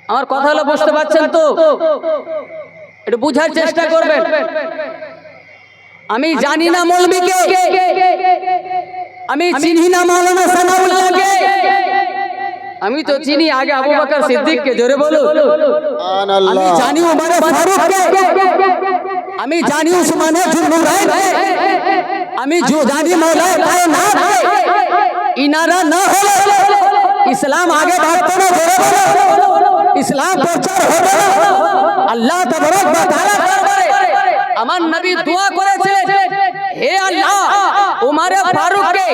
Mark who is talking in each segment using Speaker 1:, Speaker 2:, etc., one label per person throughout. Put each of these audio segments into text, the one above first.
Speaker 1: আমার কথা হলো বুঝতে পারছেন তো? একটু বুঝার চেষ্টা করবেন। আমি জানি না মৌলবীকে, আমি চিনি না মাওলানা সানাউল্লাহকে, আমি তো চিনি আগে আবু বকর সিদ্দিককে। জোরে বলো। আমি জানি ওমর ফারুককে, আমি জানি উসমান জুন্নুরাইন, আমি জানি মৌলা কায়নাত। ইনারা না হলে ইসলাম আগে বাড়তো না। জোরে বলো। ইসলাম প্রচার হবে না। আল্লাহ তাবারক ওয়া তাআলা দরবারে আমার নবী দোয়া করেছে, হে আল্লাহ ওমর ফারুককে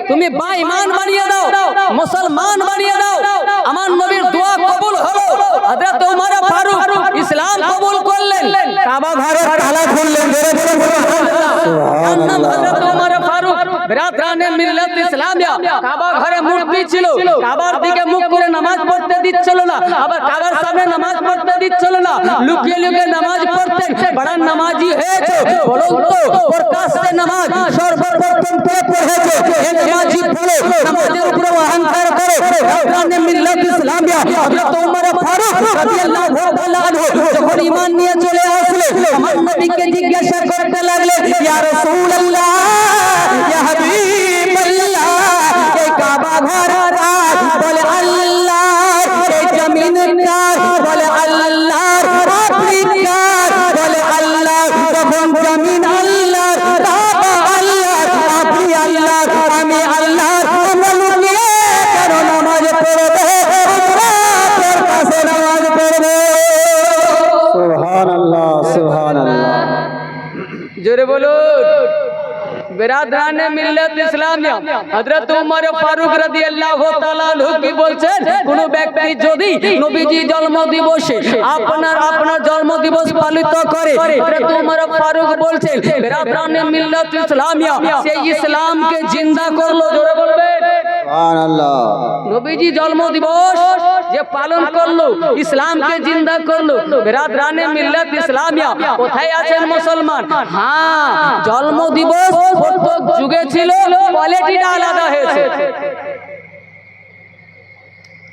Speaker 1: তুমি বেঈমান বানিয়ে দাও, মুসলমান বানিয়ে দাও। আমার নবীর দোয়া কবুল হলো। হযরত ওমর ফারুক ইসলাম কবুল করলেন, কাবা ঘরের তালা খুললেন। সুবহানাল্লাহ। নাম হযরত ওমর ফারুক। বিরাদরানে মিল্লাত ইসলামিয়া। কাবা ঘরে মূর্তি ছিল, কাবার দিকে মুখ করে নামাজ পড়তে দিচ্ছিল না, আবার কাবার সামনে নামাজ পড়তে দিচ্ছিল না, লুকিয়ে লুকিয়ে নামাজ পড়তেন। বড় নামাজি হয়েছে বলুন তো, প্রকাশ্যে নামাজ সর্বপ্রথম কে পড়েছে? হে নামাজি পড়ো, নামাজের উপর অহংকার করো। বিরাদরানে মিল্লাত ইসলামিয়া হযরত ওমর ফারুক রাদিয়াল্লাহু তাআলা আনহু যখন ঈমান নিয়ে চলে আসলো, আমার নবীকে জিজ্ঞাসা করতে লাগলেন, ইয়া রাসূলুল্লাহ, ইয়া হাবিবাল্লাহ, এই কাবা ঘর কার? বলে আল্লাহর। এই জমিন কার? বলে আল্লাহর। আপনি কার? বলে আল্লাহ। তখন জমিন আল্লাহর, কাবা আল্লাহর, আপনি আল্লাহর, আমি আল্লাহর। আমরা লুকিয়ে কেন নামাজ পড়বো? আমরা প্রকাশ্যে নামাজ পড়বো। সুবহানাল্লাহ, সুবহানাল্লাহ। জোরে বলুন। বিরাদরানে মিল্লাত ইসলামিয়া হযরত ওমর ফারুক রাদিয়াল্লাহু তাআলা আনহু কি বলছেন? কোন ব্যক্তি যদি নবীজি জন্ম দিবসে আপনার জন্ম দিবস পালিত করে, হযরত ওমর ফারুক বলছেন বিরাদরানে মিল্লাত ইসলামিয়া সেই ইসলামকে জিন্দা করলো। জোরে বলবেন সুবহানাল্লাহ। নবীজি জন্ম দিবস যে পালন করলো, ইসলামকে জিন্দা করলো। বিরাদরানে মিল্লাত ইসলামিয়া কোথায় আছেন মুসলমান? হ্যাঁ, জন্ম দিবস প্রত্যেক যুগে ছিল, কোয়ালিটিটা আলাদা হয়েছে।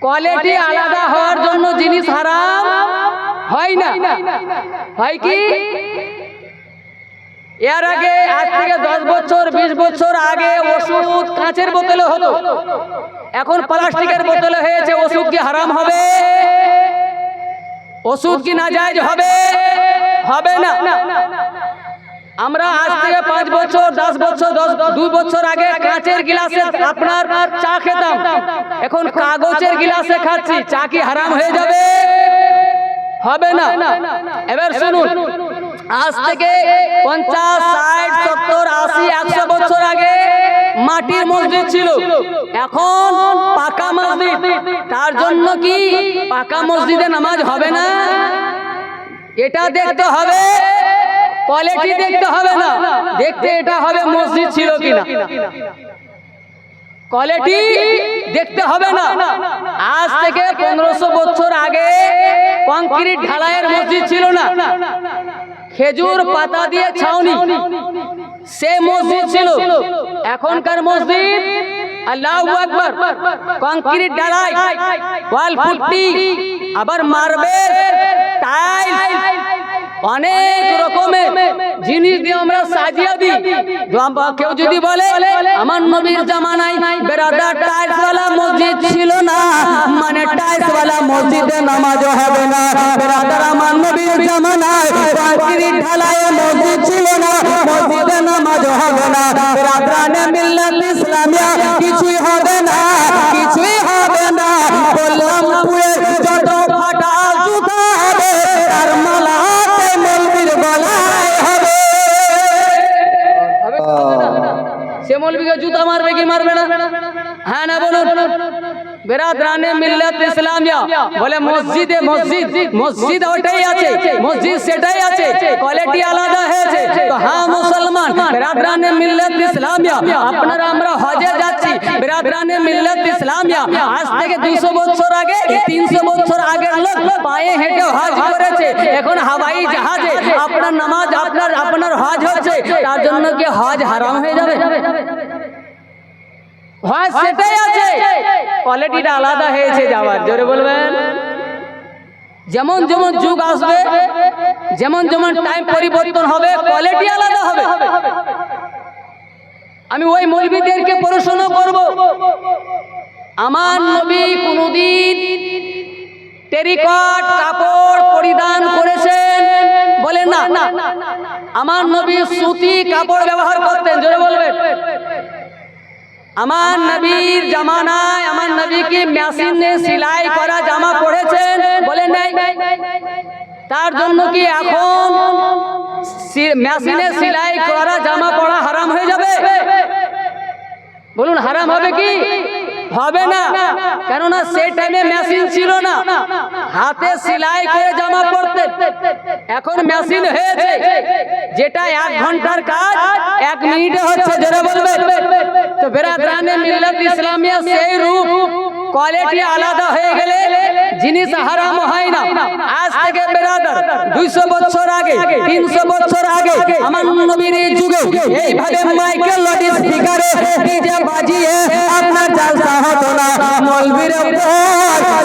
Speaker 1: কোয়ালিটি আলাদা হওয়ার জন্য জিনিস হারাম হয় না, হয় কি? এর আগে, আজ থেকে 10 বছর 20 বছর আগে ওষুধ কাঁচের বোতলে হতো, এখন প্লাস্টিকের বোতলে হয়েছে। ওষুধ কি হারাম হবে? ওষুধ কি নাজায়েজ হবে? হবে না। আমরা আজ থেকে 5 বছর 10 বছর 2 বছর আগে কাঁচের গ্লাসে আপনার চা খেতাম, এখন কাগজের গ্লাসে খাচ্ছি। চা কি হারাম হয়ে যাবে? হবে না। এবার শুনুন, আজ থেকে 50 60 70 80 100 বছর আগে মাটির মসজিদ ছিল, এখন পাকা মসজিদ। তার জন্য কি পাকা মসজিদে নামাজ হবে না? এটা দেখতে হবে, কোয়ালিটি দেখতে হবে না, দেখতে এটা হবে মসজিদ ছিল কিনা। কোয়ালিটি দেখতে হবে না। আজ থেকে 1500 বছর আগে কংক্রিট ঢালাইয়ের মসজিদ ছিল না, খেজুর পাতা দিয়ে ছাউনি, সে মসজিদ ছিল। এখনকার মসজিদ আল্লাহু আকবার, কংক্রিট ঢালাই, ওয়াল পুট্টি, আবার মার্বেল, টাইল, অনেক রকমের জিনিস দিয়ে আমরা সাজিয়ে দিই। কেউ যদি বলে আমার নবীর জামানায় বেরাদার টাইলসওয়ালা মসজিদ ছিল না, মানে টাইলসওয়ালা মসজিদে নামাজ হবে না। বেরাদার আমার নবীর জামানায় কংক্রিট ঢালাইয়ে মসজিদ ছিল না, মসজিদে নামাজ হবে না। বেরাদারানে মিল্লাত ইসলামিয়া কিছুই হবে না, কিছুই হবে না। বললাম পুয়ের যত ফাটা জুতা হবে, তার মালা সে মৌলবীকে জুতা মারবে কি মারবে না? হ্যাঁ না বলুন। বিরাদরানে মিল্লাত ইসলামিয়া বলে মসজিদে মসজিদ ওটাই আছে, মসজিদ সেটাই আছে, কোয়ালিটি আলাদা হয়েছে। তো হ্যাঁ মুসলমান, বিরাদরানে মিল্লাত ইসলামিয়া আপনারা আমরা হজে যাচ্ছি। বিরাদরানে মিল্লাত ইসলামিয়া আজ থেকে 200 বছর আগে 300 বছর আগের লোক পায়ে হেঁটে হজ করেছে, এখন হাওয়াই জাহাজে আপনার নামাজ আপনার হজ হচ্ছে। তার জন্য কি হজ হারাম হয়ে যাবে? হয় সেটাই আছে, কোয়ালিটিটা আলাদা হয়েছে যাওয়ার। জোরে বলবেন। যেমন যেমন যুগ আসবে, যেমন যেমন টাইম পরিবর্তন হবে, কোয়ালিটি আলাদা হবে। আমি ওই মৌলবীদেরকে প্রশ্ন করব, আমার নবী কোনদিন টেরিকট কাপড় পরিধান করেছেন? বলেন না। আমার নবী সুতি কাপড় ব্যবহার করতেন। জোরে বলবেন। আমার নবীর জামানায় আমার নবী কি মেশিনে সেলাই করা জামা পরেছেন? বলেন নাই। তার জন্য কি এখন মেশিনে সেলাই করা জামা পরা হারাম হয়ে যাবে? বলুন, হারাম হবে কি? হবে না। কেননা সেই টাইমে মেশিন ছিল না, হাতে সেলাই করে জামা পরতেন। এখন মেশিন হয়েছে, যেটা 1 ঘন্টার কাজ 1 মিনিটে হচ্ছে। যারা বলবে তো বেরাদরানে মিল্লাত ইসলামিয়া সেই রূপ কোয়ালিটি আলাদা হয়ে গেলে জিনিস হারাম হয় না। আজ থেকে বেরাদার 200 বছর আগে, 300 বছর আগে আমার নবীর যুগে এইভাবে মাইকেল লাউড স্পিকারে ডিজে বাজিয়ে আপনার জলসা হতো না। মৌলবীর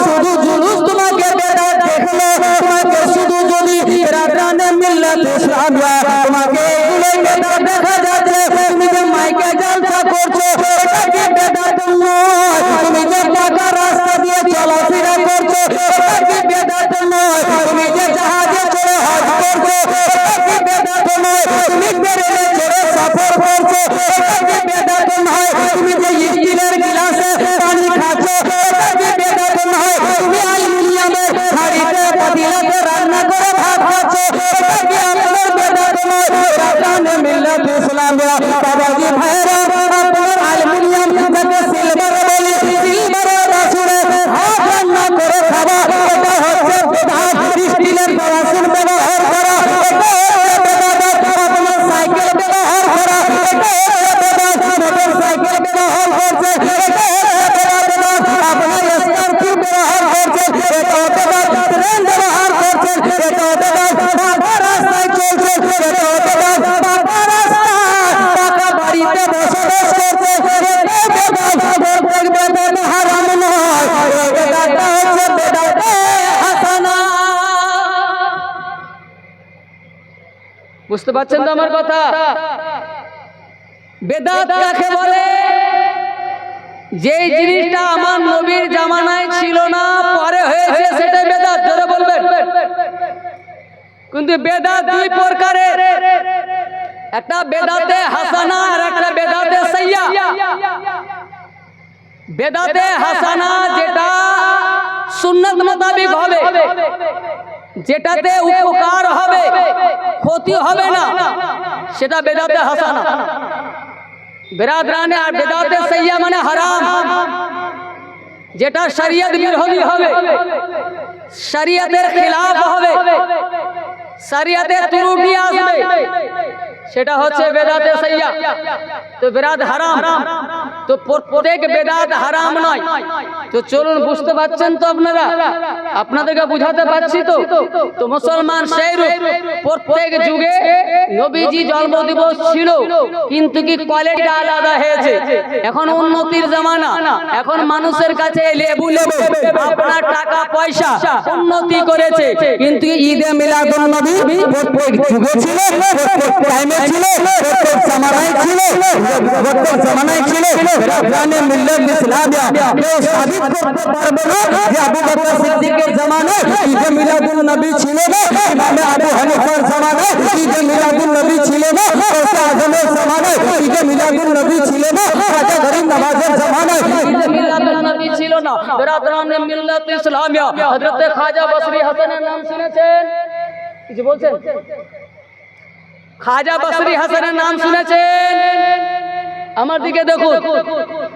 Speaker 1: শুধু জুলুস তোমাকে বেদাত দেখলো, তোমাকে শুধু যদি বেরাদরানে মিল্লাত ইসলামিয়া তোমাকে এগুলো বেদাত দেখা যাচ্ছে। তুমি যে মাইকে জলসা করছো এটা কি বেদাত নয়? তুমি যে টাকা রাস্তা দিয়ে চলাফেরা করছো এটা কি বেদাত নয়? তুমি যে জাহাজে চড়ে হজ করছো এটা কি বেদাত নয়? তুমি ট্রেনে চড়ে সফর করছো এটা কি বেদাত নয়? তুমি যে স্টিলের গ্লাসে পানি খাচ্ছো এটা কি বেদাত নয়? তুমি অ্যালুমিনিয়ামের হাঁড়িতে পাতিলাতে রান্না করে ভাত খাচ্ছো এটা কি আপনার বেদাত নয়? বেরাদরানে মিল্লাত ইসলামিয়া বাবাজি ভাইরা, আপনার অ্যালুমিনিয়াম যাকে সিলভার বলি, সিলভারের রাসূলের ভাত রান্না করে খাওয়া এটা হচ্ছে বেদাত। স্টিলের বাসন ব্যবহার করা এটা হচ্ছে বেদাত। আপনার সাইকেল ব্যবহার করা এটা হচ্ছে বেদাত। মোটর সাইকেল ব্যবহার করছে এটা হচ্ছে বেদাত। আপনার স্করপিও ব্যবহার করছে এটা হচ্ছে বেদাত। ট্রেন ব্যবহার করছে এটা হচ্ছে বেদাত। পাকা রাস্তায় চলছে এটা হচ্ছে বেদাত। পাকা রাস্তায় পাকা বাড়িতে বসবাস করছে এটা বেদাত। প্রত্যেক বেদাত হারাম নয়, এই বেদাতটা হচ্ছে বেদাতে হাসানা। বুঝতে পারছেন তো আমার কথা? বেদাত কাকে বলে? যেই জিনিসটা আমার নবীর জামানায় ছিল না, পরে হয়েছে, সেটাই বেদাত। জোরে বলবেন। কিন্তু বেদাত 2 প্রকারের, একটা বেদাতে হাসানা আর একটা বেদাতে সাইয়্যা। বেদাতে হাসানা যেটা সুন্নাত মোতাবেক হবে, যেটাতে উপকার হবে, ক্ষতি হবে না, সেটা বেদাতে হাসানা। বেরাদরানে আর বেদাতে সাইয়্যা মানে হারাম, যেটা শরীয়ত বিরোধী হবে, শরীয়তের খিলাফ হবে, শরীয়তে ত্রুটি আসবে, সেটা হচ্ছে বেদাতে সাইয়্যা। তো বেদাত হারাম, তো প্রত্যেক বেদাত হারাম নয়। তো চলুন, বুঝতে পারছেন তো আপনারা? আপনাদেরকে বুঝাতে পারছি তো? তো মুসলমান সেই রূপ প্রত্যেক যুগে নবীজি জন্মদিবস ছিল, কিন্তু কি কোয়ালিটি আলাদা হয়েছে। এখন উন্নতির জামানা, এখন মানুষের কাছে লেবু লেবু আপনার টাকা পয়সা উন্নতি করেছে, কিন্তু ঈদে মিলাদুন নবী প্রত্যেক যুগে ছিল, প্রত্যেক টাইমে ছিল, প্রত্যেক জামানায় ছিল, প্রত্যেক জামানায় ছিল। বেরাদরানে মিল্লাত ইসলামিয়া কেউ সাবিত করতে পারবে না যে আবু বকর সিদ্দিকের জামানায় ঈদে মিলাদুন নবী ছিল না, ইমাম আবু হানিফার জামানায় ঈদে মিলাদুন নবী ছিল না, গাউসে আজমের জামানায় ঈদে মিলাদুন নবী ছিল না, খাজা গরিব নওয়াজের জামানায় ঈদে মিলাদুন নবী ছিল না। বেরাদরানে মিল্লাত ইসলামিয়া হযরত খাজা বসরি হাসানের নাম শুনেছেন? কিছু বলছেন? খাজা বসরি হাসানের নাম শুনেছেন? আমার দিকে দেখুন,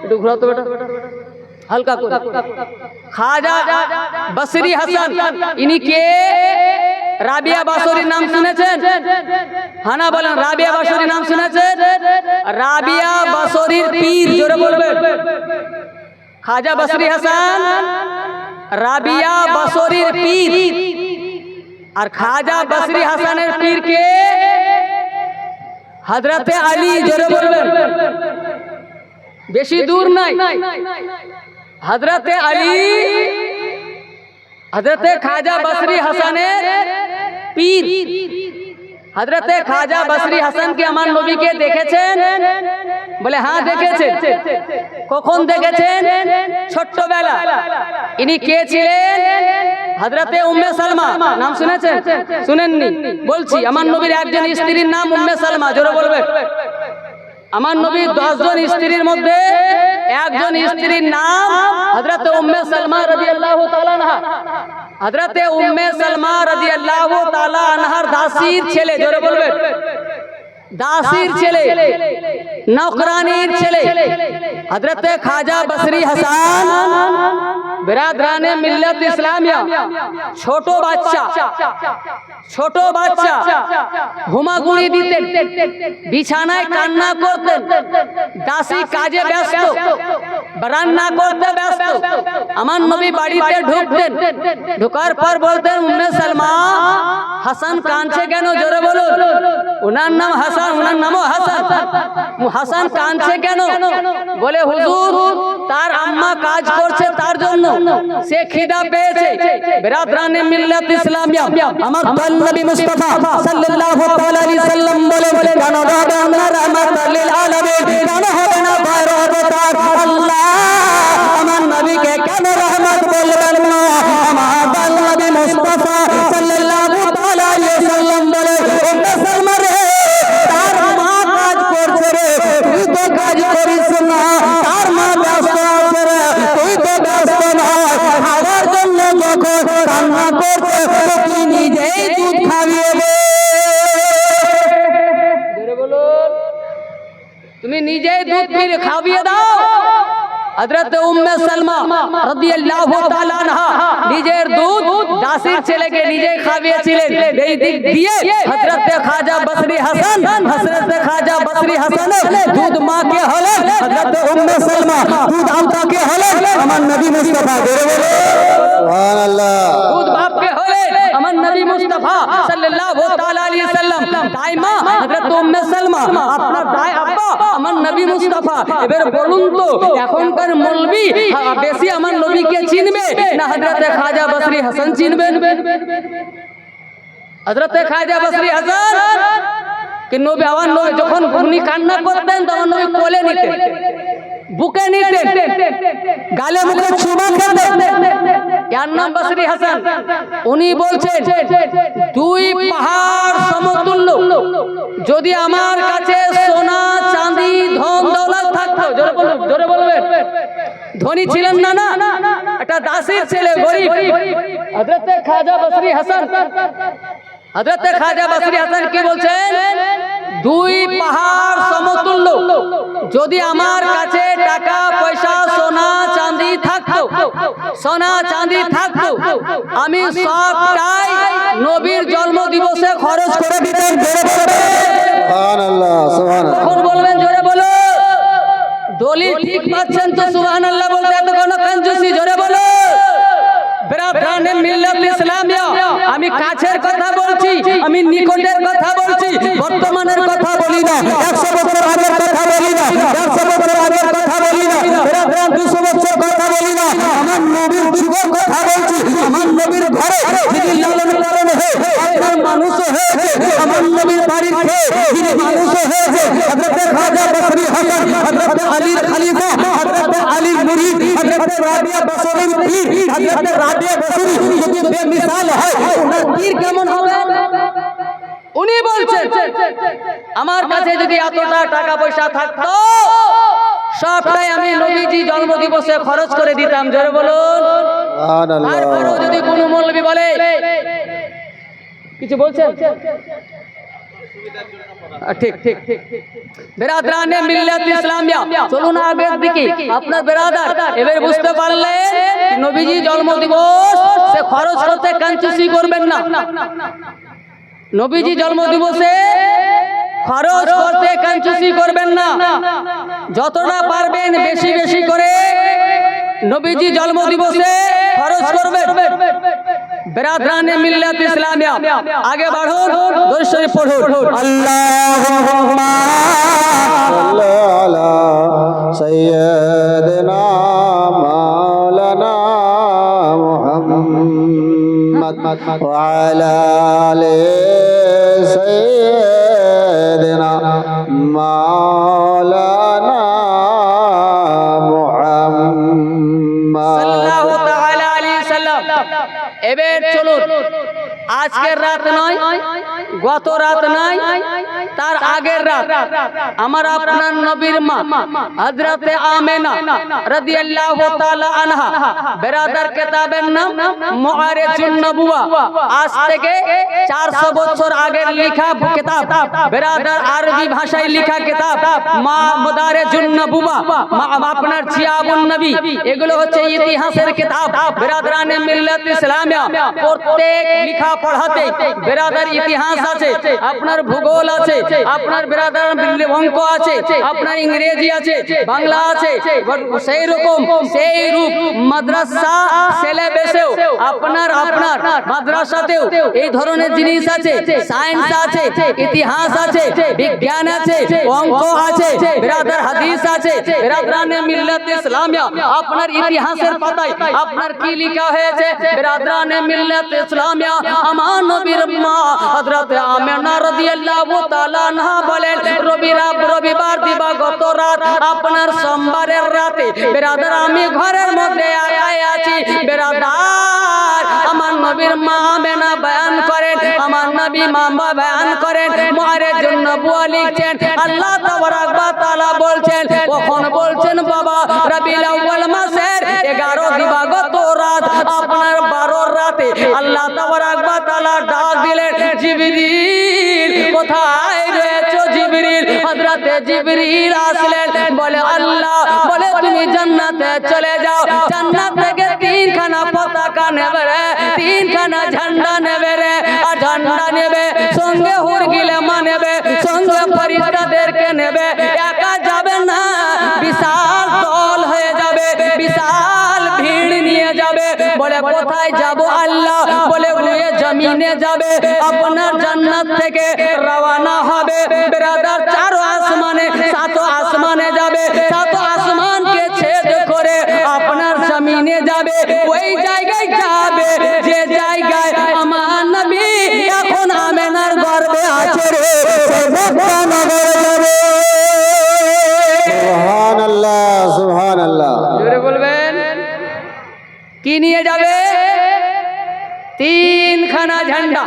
Speaker 1: একটু ঘোরাও তো বেটা, হালকা করে। খাজা বসরি হাসান ইনি কে? রাবিয়া বাসরির নাম শুনেছেন? হানা বলেন, রাবিয়া বাসরির নাম শুনেছেন? রাবিয়া বাসরির পীর। জোরে বলবেন। খাজা বসরি হাসান রাবিয়া বাসরির পীর। আর খাজা বসরি হাসানের পীর কে? হযরতে আলী। জোরে বলবেন। বেশি দূর নাই। হযরতে আলী, হযরতে খাজা বসরি হাসানের পীর, হযরতে খাজা বসরি হাসান কি আমার নবীকে দেখেছেন? বলে হ্যাঁ দেখেছেন। কখন দেখেছেন? ছোট্টবেলা। ইনি কে ছিলেন? হযরতে উম্মে সালমা। নাম শুনেছেন? শুনেননি? বলছি, আমার নবীর একজন স্ত্রীর নাম উম্মে সালমা। জোরে বলবেন। আমার নবীর 10 জন স্ত্রীর মধ্যে একজন স্ত্রীর নাম হযরতে উম্মে সালমা রাদিয়াল্লাহু তাআলা আনহা। হযরতে উম্মে সালমা রাদিয়াল্লাহু তাআলা আনহার দাসীর ছেলে। জোরে বলবেন। দাসীর ছেলে, নওকরানির ছেলে হযরতে খাজা বসরি হাসান বিরাদরানে মিল্লাত ইসলামিয়া। ছোট বাচ্চা ঘুমাগুড়ি দিতেন, বিছানায় কান্না করতেন, দাসী কাজে ব্যস্ত, রান্না করতে ব্যস্ত। আমার নবী বাড়িতে ঢুকতেন, ঢোকার পর বলতেন উম্মে সালমা, হাসান কাঁদছে কেন? জোরে বলুন। ওনার নাম হাসান, ওনার নামও হাসান। হাসান কাঁদছে কেন? বলে হুজুর, তার আম্মা কাজ করছে, তার জন্য সে খিদা পেয়েছে। বিরাদরানে মিল্লাত ইসলামিয়া আমার নবী মুস্তাফা সাল্লাল্লাহু আলাইহি সাল্লাম বলে, কেন হবে আমরা রাহমাতুল লিল আলামিন, কেন হবে না পয়গম্বর আল্লাহ? আমার নবীকে কেন রহমত বলবেন না? আমার নবী মুস্তাফা সাল্লাল্লাহু আলাইহি সাল্লাম বলে, উম্মে সালমা রে, তার মা কাজ করছে রে, তুই তো কাজ করিস না। তার মা ব্যস্ত আছে রে, তুই তো ব্যস্ত না। খাওয়ার জন্য যখন রান্না করছে, তুই নিজেই দুধ খাইয়ে দে। তুমি নিজেই দুধ খাইয়ে দাও। হযরত উম্মে সালমা রাদিয়াল্লাহু তাআলা আনহা নিজের দুধ দাসীর ছেলেকে নিজেই খাইয়েছিলেন। এই দিক দিয়ে হযরত খাজা বসরি হাসান, হযরত খাজা বসরি হাসানের দুধ মাকে হলেন হযরত উম্মে সালমা, দুধ আব্বাকে হলেন আমার নবী মুস্তাফা। জোরে বলো সুবহানাল্লাহ। দুধ বাপকে হলেন আমার নবী মুস্তাফা সাল্লাল্লাহু তাআলা আলাইহি সাল্লাম। তাই মা হযরত উম্মে সালমা, আপনার ভাই আব্বা আমার নবী মুস্তাফা। এবার বলুন তো, এখনকার মৌলবি বেশি আমার নবীকে চিনবে না হযরত খাজা বসরি হাসান চিনবেন? হযরত খাজা বসরি হাসান কি নবী, আমার নবী যখন উনি কান্না করতেন তখন নবী কোলে নিতেন, বুকে নিতেন, গালে মুখে চুমা খেতেন। এর নাম বসরি হাসান। উনি বলছেন, দুই পাহাড় সমতুল্য যদি আমার কাছে সোনা চাঁদি ধন দৌলত থাকতো। জোরে বলবেন। ধনী ছিলেন না, না একটা দাসীর ছেলে, গরিব। হযরত খাজা বসরি হাসান, হযরত খাজা বসরি হাসান কি বলছেন? দুই পাহাড় সমতুল্য যদি আমার কাছে টাকা পয়সা সোনা চাঁদি থাকতো, সোনা চাঁদি থাকতো, আমি সবটাই নবীর জন্ম দিবসে খরচ করে দিতেন। সুবহানাল্লাহ, সুবহানাল্লাহ। এখন বলবেন জোরে বলো। দলিল ঠিক পাচ্ছেন তো? সুবহানাল্লাহ বলতে এত কোনো কঞ্জুসি? জোরে বলো। বিরাদরানে মিল্লাত ইসলামিয়া, আমি কাছের কথা বলছি, আমি নিকটের কথা বলছি, বর্তমানের কথা বলি না, 100 বছর আগের কথা বলি না, 100 বছর আগের কথা বলি না, 200 বছর কথা বলি না। আমার নবীর যুগের কথা বলছি। আমার নবীর ঘরে যিনি লালন পালন হয়ে আপনার মানুষ হয়েছে, আমার নবীর বাড়ির খেয়ে যিনি মানুষ হয়েছে, হযরত খাজা বসরি হাসান, হযরত আলীর খলিফা, হযরত আলীর মুরিদ, হযরত রাবিয়া বসরির পীর, হযরত রাবিয়া বসরি যদি বেমিসাল হয়, ওনার পীর কেমন হবে? উনি বলছেন, আমার কাছে যদি এতটা টাকা পয়সা থাকতো, সবটাই আমি নবীজি জন্মদিবসে খরচ করে দিতাম। জোরে বলুন সুবহানাল্লাহ। তারপরেও যদি কোনো মৌলবি বলে কিছু বলছেন, ঠিক ঠিক ঠিক। বিরাদরানে মিল্লাত ইসলামিয়া, চলুন আগের দিকে। আপনার বিরাদার এবার বুঝতে পারলেন নবীজি জন্মদিবস সে খরচ করতে কঞ্জুসি করবেন না। নবীজি জন্মদিবসে খরচ করতে কঞ্জুসি করবেন না। যতটা পারবেন বেশি বেশি করে নবীজি জন্মদিবসে খরচ করবেন। বিরাদরানে মিল্লাত ইসলামিয়া, আগে বাড়ুন, দরুদ শরীফ পড়ুন। আল্লাহুম্মা সাল্লি আলা
Speaker 2: سيدنا مولانا محمد وعلى آل سيدنا مولانا محمد
Speaker 1: সাল্লাল্লাহু তাআলা আলাইহি সাল্লাম। এবার চলুন, আজকের রাত নয়, গত রাত নয়, তার আগের রাত আমার আপনার নবীর মা হযরতে আমেনা রাদিয়াল্লাহু তাআলা আনহা বেরাদার কিতাবের নাম মুআরিজুন নবুওয়া, আজ থেকে 400 বছর আগের লেখা কিতাব, বেরাদার আরবি ভাষায় লেখা কিতাব মা মুদারিজুন নবুওয়া, আপনার জিয়াবুন নবী, এগুলো হচ্ছে ইতিহাসের কিতাব। বেরাদারানে মিল্লাত ইসলামিয়া প্রত্যেক লেখা পড়াতে বেরাদার ইতিহাস আছে, আপনার ভূগোল আছে, আপনার বেরাদার অঙ্ক আছে, আপনার ইংরেজি আছে, বাংলা আছে, সেই রকম সেই রূপ মাদ্রাসা সিলেবাসেও আপনার মাদ্রাসাতেও এই ধরনের জিনিস আছে, সায়েন্স আছে, ইতিহাস আছে, বিজ্ঞান আছে, অঙ্ক আছে, বেরাদার হাদিস আছে। বেরাদারানে মিল্লাত ইসলামিয়া আপনার ইতিহাসের পাতায় আপনার কি লেখা হয়েছে? বেরাদারানে মিল্লাত ইসলামিয়া আমার নবীর মা হযরতে আমেনা রাদিয়াল্লাহু তাআলা আনহা বলেন, রবিবার দিবাগত রাত আপনার সোমবারের রাতে বেরাদার আমি ঘরের মধ্যে একাই আছি। বেরাদার আমার নবীর মা আমেনা বয়ান করেন, আমার নবী মামা বয়ান করেন, মুআরিজুন নবুওয়া লিখছেন, আল্লাহ তাবারাক ওয়া তাআলা বলছেন, কখন বলছেন বাবা? রবিউল আউয়াল মাসের 11 দিবাগত রাত আপনার 12 রাতে আল্লাহ তাবারাক ওয়া তাআলা ডাক দিলেন, জিবরিল কোথায় রয়েছো? জিবরিল হযরতে জিবরিল আসলেন, বলে আল্লাহ বলে তুমি জান্নাতে চলে যাও, জান্নাত থেকে 3খানা পতাকা নেবে রে, 3খানা ঝান্ডা নেবে রে, আর ঝান্ডা নেবে সঙ্গে হুরগিলেমা নেবে, সঙ্গে ফেরেশতাদেরকে নেবে, একা যাবে না, বিশাল দল হয়ে যাবে, বিশাল ভিড় নিয়ে যাবে। বলে কোথায় যাব আল্লাহ? বলে ওই জমিনে যাবে, আপনার জান্নাত থেকে রওনা হবে বেরাদার 4 আসমানে 7 আসমানে যাবে, 7 আসমানকে ছেদ করে আপনার জমিনে যাবে, ওই জায়গায় যাবে যে জায়গায় আমার নবী এখন আমেনার গর্ভে আছে রে, সে মক্কা নগরে যাবে।
Speaker 2: সুবহানাল্লাহ সুবহানাল্লাহ,
Speaker 1: জোরে বলবেন। কি নিয়ে যাবে? 3খানা ঝান্ডা।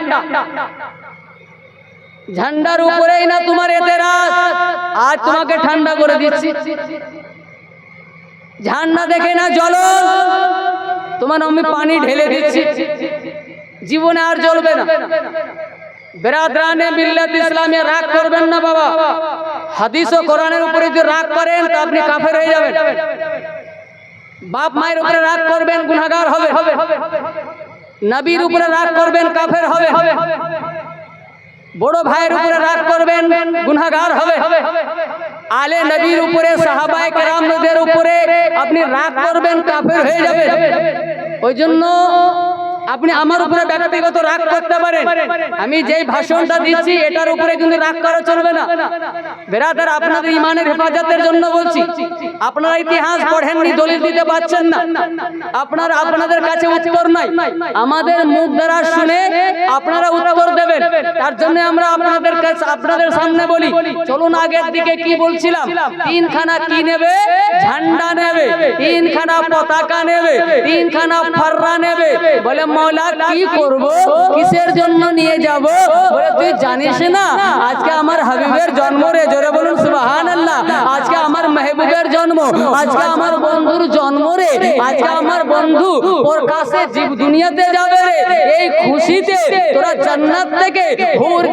Speaker 1: ঝান্ডার উপরেই না তোমার এতেরাজ, আজ তোমাকে ঠান্ডা করে দিচ্ছি। ঝান্ডা দেখে না জ্বলন, তোমার আমি পানি ঢেলে দিচ্ছি, জীবনে আর জ্বলবে না। বেরাদারানে মিল্লাত ইসলামিয়া রাগ করবেন না বাবা, হাদিস ও কোরআনের উপরে যদি রাগ করেন তো আপনি কাফের হয়ে যাবেন। বাপ মায়ের উপরে রাগ করবেন, গুনাহগার হবে। নবীর উপরে রাগ করবেন, কাফের হবে। বড় ভাইয়ের উপরে রাগ করবেন, গুনাহগার হবে। আলে নবীর উপরে সাহাবায়ে কেরামদের উপরে আপনি রাগ করবেন, কাফের হয়ে যাবেন। ওই জন্য আপনি আমার উপরে ব্যক্তিগত রাগ করতে পারেন, আমি যেই ভাষণটা দিচ্ছি এটার উপরে কিন্তু রাগ করা চলবে না। বেরাদার আপনাদের ইমানের হেফাজতের জন্য বলছি, আপনারা ইতিহাস পড়েননি, দলিল দিতে পারছেন না, আপনাদের কাছে উত্তর নাই, আমাদের মুখ দ্বারা শুনে আপনারা উত্তর দেবেন। তার জন্য আমরা আপনাদের সামনে বলি, চলুন আগের দিকে কি বলছিলাম, 3খানা কি নেবে? ঝান্ডা নেবে, 3খানা পতাকা নেবে, 3খানা ফাররা নেবে। বলে মওলা কি করব, কিসের জন্য নিয়ে যাব? বলে তুই জানিস না আজকে আমার হাবিবের জন্ম রে, জোরে বলুন সুবহানাল্লাহ। আজকে আমার মেহবুবের জন্ম, আজকে আমার বন্ধুর জন্ম রে, আজকে আমার বন্ধু প্রকাশে জীব দুনিয়াতে যাবে রে। এই খুশিতে তোরা জান্নাত থেকে হুর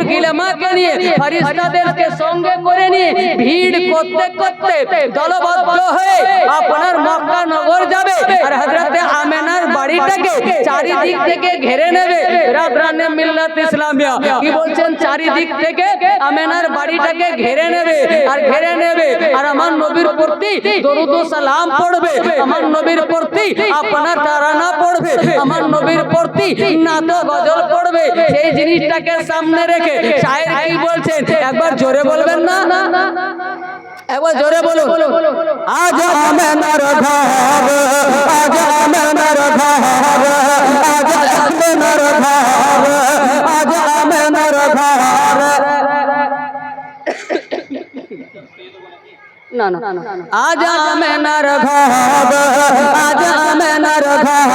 Speaker 1: গিলামাকে নিয়ে ফেরেশতাদেরকে সঙ্গে করে নিয়ে ভিড় করতে করতে দলবদ্ধ হয়ে আপনার মক্কা নগর যাবে, আর হযরতে আমেনার বাড়িটাকে চারিদিক থেকে ঘিরে নেবে। বেরাদারানে মিল্লাত ইসলামিয়া কি বলছেন? চারিদিক থেকে আমেনার বাড়িটাকে ঘিরে নেবে, আর আমার নবীর প্রতি দরুদ ও সালাম পড়বে, আমার নবীর প্রতি আপনার তারানা পড়বে, আমার নবীর প্রতি নাত গজল পড়বে। সেই জিনিসটাকে সামনে রেখে শায়ের কি বলছেন একবার জোরে বলবেন না? একবার জোরে বলো, আজ আমেনার ঘর, আজ আমেনার ঘর, আজ আমেনার ঘর, আজ আমেনার ঘর। না না, আজ আমেনার ঘর, আজ আমেনার ঘর।